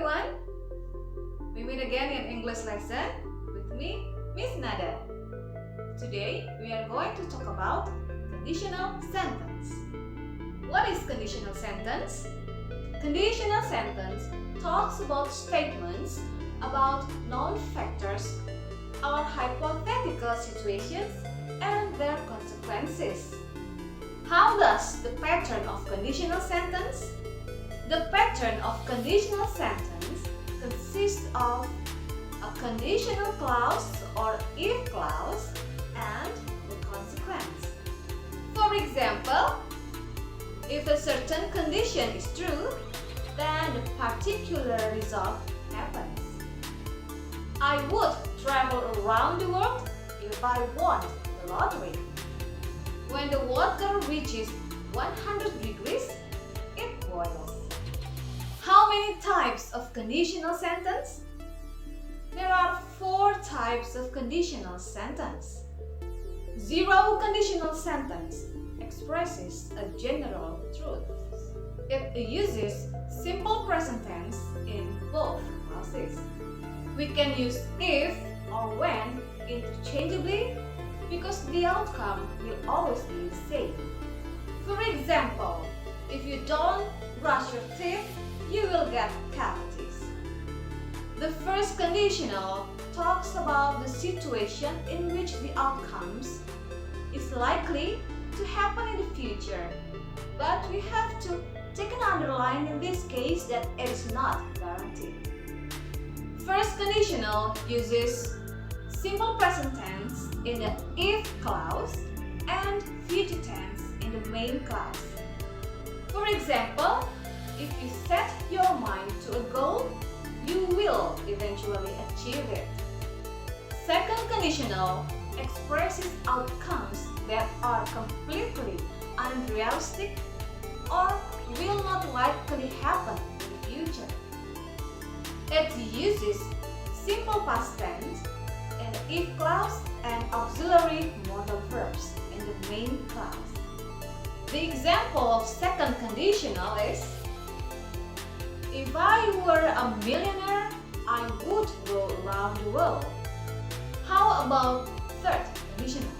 everyone! We meet again in English lesson with me, Miss Nada. Today we are going to talk about conditional sentence. What is conditional sentence? Conditional sentence talks about statements about known factors or hypothetical situations and their consequences. How does the pattern of conditional sentence? The pattern of conditional sentence consists of a conditional clause or if clause and the consequence. For example, if a certain condition is true, then the particular result happens. I would travel around the world if I won the lottery. When the water reaches 100 degrees, it boils. How many types of conditional sentence? There are 4 types of conditional sentence. Zero conditional sentence expresses a general truth. It uses simple present tense in both clauses. We can use if or when interchangeably because the outcome will always be the same. For example, if you don't brush your teeth, you will get cavities. The first conditional talks about the situation in which the outcomes is likely to happen in the future, but we have to take an underline in this case that it is not guaranteed. First conditional uses simple present tense in the if clause and future tense in the main clause. For example, if you set your mind to a goal, you will eventually achieve it. Second conditional expresses outcomes that are completely unrealistic or will not likely happen in the future. It uses simple past tense in the if clause and auxiliary modal verbs in the main clause. The example of second conditional is: if I were a millionaire, I would go around the world. How about third conditional?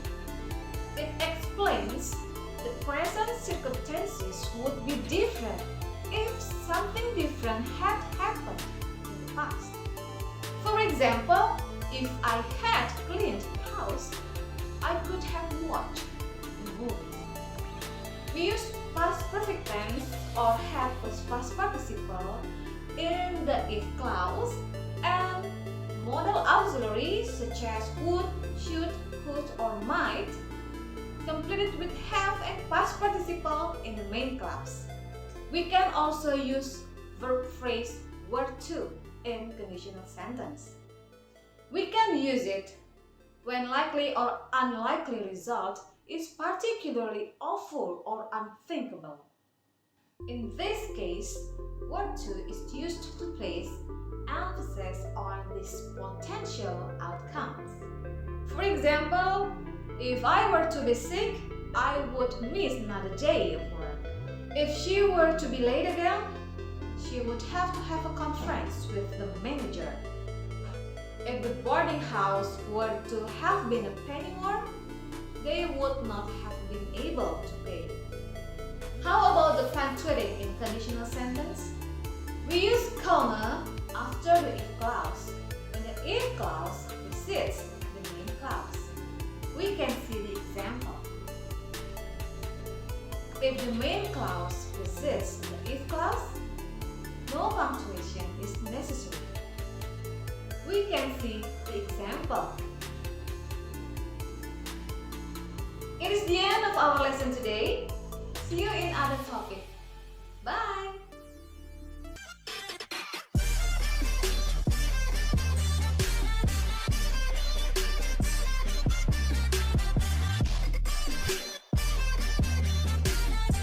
It explains the present circumstances would be different if something different had happened in the past. For example, if I had cleaned the house, I could have watched the movie. We use past perfect tense or have a past participle in the if clause and modal auxiliaries such as would, should, could, or might, completed with have and past participle in the main clause. We can also use verb phrase were to in conditional sentence. We can use it when likely or unlikely result is particularly awful or unthinkable. In this case, were to is used to place emphasis on these potential outcomes. For example, if I were to be sick, I would miss another day of work. If she were to be late again, she would have to have a conference with the manager. If the boarding house were to have been a penny more, they would not have been able to pay. How about the punctuating in conditional sentence? We use comma after the if clause when the if clause precedes the main clause. We can see the example. If the main clause precedes the if clause, no punctuation is necessary. We can see the example. It is the end of our lesson today. See you in other topic.